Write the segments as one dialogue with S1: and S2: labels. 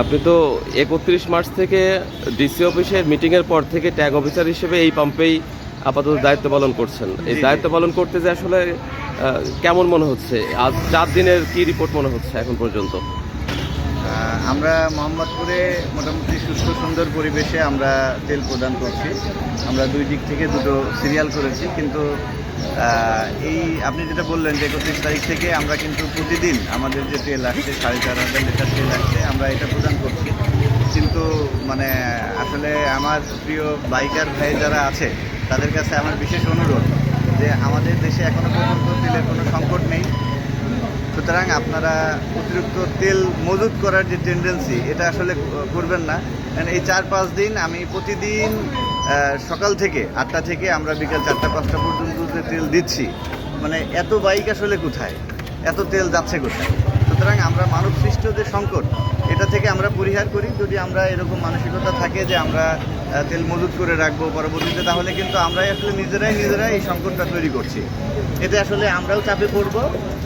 S1: আপনি তো 31 মার্চ থেকে ডিসি অফিসের মিটিংয়ের পর থেকে ট্যাগ অফিসার হিসেবে এই পাম্পেই আপাতত দায়িত্ব পালন করছেন। এই দায়িত্ব পালন করতে যে আসলে কেমন মনে হচ্ছে, আজ 4 দিনের কি রিপোর্ট মনে হচ্ছে এখন পর্যন্ত?
S2: আমরা মোহাম্মদপুরে মোটামুটি সুস্থ সুন্দর পরিবেশে আমরা তেল প্রদান করছি। আমরা দুই দিক থেকে দুটো সিরিয়াল করেছি, কিন্তু এই আপনি যেটা বললেন যে 31 তারিখ থেকে আমরা কিন্তু প্রতিদিন আমাদের যে তেল আসছে 4,500 লিটার তেল আসছে, আমরা এটা প্রদান করছি। কিন্তু মানে আসলে আমার প্রিয় বাইকার ভাই যারা আছে তাদের কাছে আমার বিশেষ অনুরোধ যে আমাদের দেশে এখনও পর্যন্ত তেলের কোনো সংকট নেই। সুতরাং আপনারা অতিরিক্ত তেল মজুত করার যে টেন্ডেন্সি এটা আসলে করবেন না। এই 4-5 দিন আমি প্রতিদিন সকাল থেকে 8টা থেকে আমরা বিকাল 4টা-5টা পর্যন্ত যে তেল দিচ্ছি, মানে এত বাইক আসলে কোথায়, এত তেল যাচ্ছে কোথায়? সুতরাং আমরা মানব সৃষ্ট যে সংকট এটা থেকে আমরা পরিহার করি। যদি আমরা এরকম মানসিকতা থাকে যে আমরা তেল মজুত করে রাখবো পরবর্তীতে, তাহলে কিন্তু আমরাই আসলে নিজেরাই এই সংকটটা তৈরি করছি। এতে আসলে আমরাও চাপে পড়বো,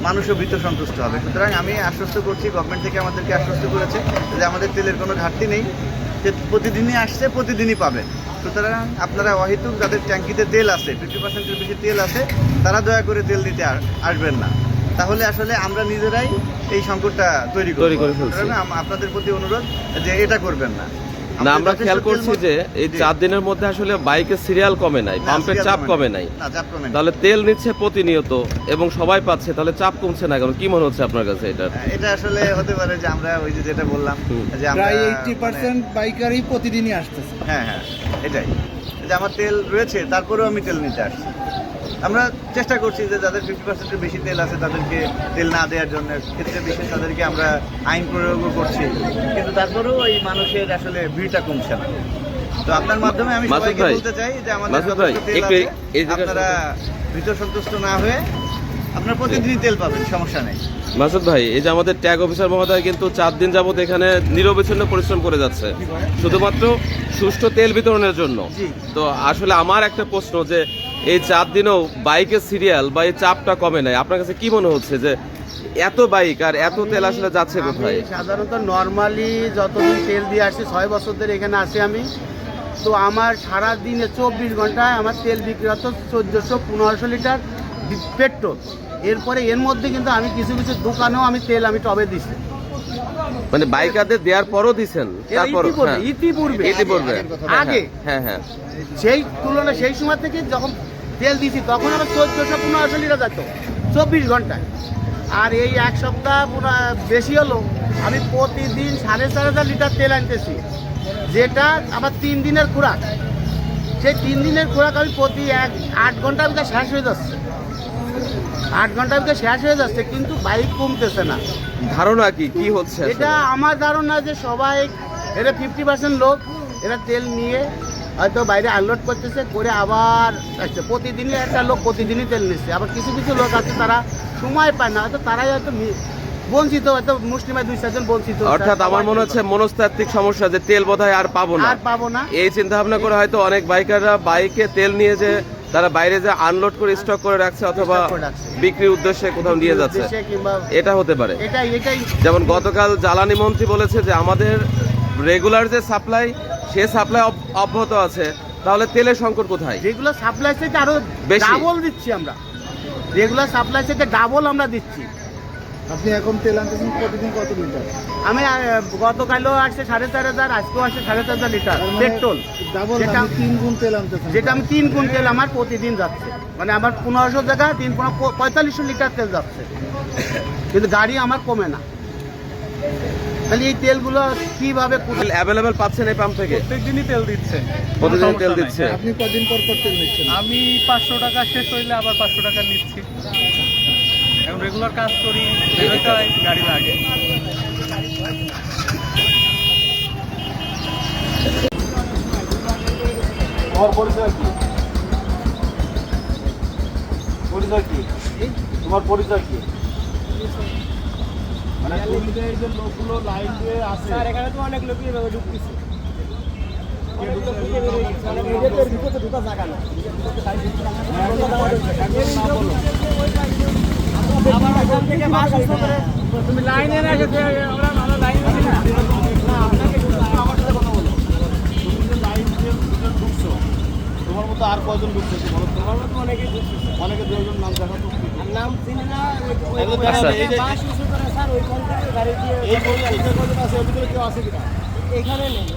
S2: মানুষও ভীত সন্তুষ্ট হবে। সুতরাং আমি আশ্বস্ত করছি, গভর্নমেন্ট থেকে আমাদেরকে আশ্বস্ত করেছে যে আমাদের তেলের কোনো ঘাটতি নেই, যে প্রতিদিনই আসছে, প্রতিদিনই পাবেন। সুতরাং আপনারা অহেতুক যাদের ট্যাঙ্কিতে তেল আছে, 50%-এর বেশি তেল আছে, তারা দয়া করে তেল নিতে আসবেন না। তাহলে আসলে আমরা নিজেরাই এই সংকটটা তৈরি করে ফেলছি। আপনাদের প্রতি অনুরোধ যে এটা করবেন না।
S1: না, আমরা খেয়াল করছি যে এই 4 দিনের মধ্যে আসলে বাইকের সিরিয়াল কমে নাই, পাম্পের চাপ কমে নাই। তাহলে তেল নিচ্ছে প্রতিনিয়ত এবং সবাই পাচ্ছে, তাহলে চাপ কমছে না কেন? কি মনে হচ্ছে আপনার কাছে
S2: এটা আসলে হতে পারে যে আমরা ওই যে যেটা বললাম যে আমরা
S3: 80% বাইকারই প্রতিদিনই আসতেছে।
S2: হ্যাঁ, এটাই যে আমার তেল রয়েছে, তারপরেও আমি তেল নিতে আসছি। আমরা চেষ্টা করছি যে যাদের 50%-এর বেশি তেল আছে তাদেরকে তেল না দেওয়ার জন্য, ক্ষেত্রে বিশেষ তাদেরকে আমরা আইন প্রয়োগও করছি, কিন্তু তারপরেও এই মানুষের আসলে ভিড়টা কমছে না। তো আপনার মাধ্যমে আমি সবাইকে বলতে চাই যে আমাদের আপনারা ভীত সন্তুষ্ট না হয়ে আপনারা প্রতিদিনই তেল পাবেন, সমস্যা নেই।
S1: মাসুদ ভাই, এই যে আমাদের ট্যাগ অফিসার মহোদয় কিন্তু 4 দিন যাবত এখানে নিরবচ্ছিন্ন পরিশ্রম করে যাচ্ছে শুধুমাত্র সুষ্ঠু তেল বিতরণের জন্য। তো আসলে আমার একটা প্রশ্ন যে এই 4 দিনেও বাইকের সিরিয়াল বা এই চাপটা কমে নাই, আপনার কাছে কি মনে হচ্ছে যে এত বাইক আর এত তেল আসলে যাচ্ছে কোথায়?
S3: সাধারণত নর্মালি যতদিন তেল দিয়ে আসছি, 6 বছর ধরে এখানে আসি আমি, তো আমার সারা দিনে 24 ঘন্টায় আমার তেল বিক্রি হতো 1400-1500 লিটার পেট্রোল। এরপরে এর মধ্যে কিন্তু আমি কিছু দোকানেও আমি তেল টবে দিছি,
S1: মানে বাইকারদের দেওয়ার পরও দিচ্ছেন? ইতিপূর্বে
S3: আগে
S1: হ্যাঁ
S3: সেই তুলনায় সেই সময় থেকে যখন তেল দিছি তখন আমার 1400-1500 লিটার যেত 24 ঘন্টায়। আর এই এক সপ্তাহ পুরো বেশি হলো, আমি প্রতিদিন 4,500 লিটার তেল আনতেছি, যেটা আমার 3 দিনের খোরাক। সেই 3 দিনের খোরাক আমি প্রতি 8 ঘন্টার ভিতরে শেষ হয়ে যাচ্ছে, 8 ঘন্টার ভিতরে শেষ হয়ে যাচ্ছে, কিন্তু বাইক কমতেছে না।
S1: ধারণা কি হচ্ছে?
S3: এটা আমার ধারণা যে সবাই এরা 50% লোক এরা তেল নিয়ে হয়তো বাইরে আনলোড করতেছে, করে আবার আসছে। প্রতিদিনই একটা লোক প্রতিদিনই তেল নিচ্ছে। আবার কিছু লোক আছে তারা সময় পায় না, হয়তো তারাই হয়তো বঞ্চিত, হয়তো মুসলিমায় 2-4 জন বঞ্চিত।
S1: অর্থাৎ আমার মনে হচ্ছে মনস্তাত্ত্বিক সমস্যা, যে তেল বোধহয় আর পাবো না, এই চিন্তা ভাবনা করে হয়তো অনেক বাইকাররা বাইকে তেল নিয়ে যে তারা বাইরে যে আনলোড করে স্টক করে রাখছে অথবা বিক্রির উদ্দেশ্যে কোথাও নিয়ে যাচ্ছে, এটা হতে পারে। যেমন গতকাল জ্বালানি মন্ত্রী বলেছে যে আমাদের রেগুলার যে সাপ্লাই, সে সাপ্লাই অব্যাহত আছে, তাহলে তেলের সংকট কোথায়?
S3: রেগুলার সাপ্লাই থেকে আরো ডাবল দিচ্ছি আমরা, রেগুলার সাপ্লাই থেকে ডাবল আমরা দিচ্ছি।
S2: আপনি এখন তেল আনতেছেন প্রতিদিন কত লিটার?
S3: আমি গতকালও আসছে 4,500, আজকেও আসছে 4,500 লিটার পেট্রোল।
S2: যেটা 3 গুণ তেল আনতেছেন,
S3: যেটা আমি 3 গুণ তেল আমার প্রতিদিন যাচ্ছে, মানে আমার 1500 জায়গায় 4500 লিটার তেল যাচ্ছে, কিন্তু গাড়ি আমার কমে না। তাহলে এই তেলগুলো কিভাবে
S1: অ্যাভেলেবেল পাচ্ছেন এই পাম্প থেকে?
S4: প্রত্যেকদিনই তেল দিচ্ছে,
S1: প্রতিদিন তেল দিচ্ছে।
S2: আপনি কদিন পর তেল নিচ্ছেন?
S4: আমি 500 টাকা শেষ হইলে আবার 500 টাকা নিচ্ছি। এখন রেগুলার কাজ করি, গাড়ি লাগে।
S2: তোমার পরিচয় কি? তোমার পরিচয় কি? মানে তুমি যে এই যে লোকগুলো লাইন দিয়ে আছে, স্যার এখানে তো অনেক লোকই এভাবে ঢুকতেছে, ঢুকা জায়গা না।
S3: তুমি লাইনে না এসে আমরা লাইনে আছি না। আমার সাথে কথা বলো। তুমি যে লাইন দিয়ে ভিতরে ঢুকছো, তোমার মতো আর কয়জন ঢুকছে বলো? তোমার মতো অনেকেই ঢুকছে। অনেকে দুজন নাম দেখা তো নাম চিনি না।
S1: আচ্ছা।
S3: এই যে বাস ইস্যু করে স্যার ওই কন্ট্রাক্টর গাড়ি দিয়ে এই বলি এটা কয়জন আছে? ওই ভিতরে কেউ আছে কিনা? এখানে নেই।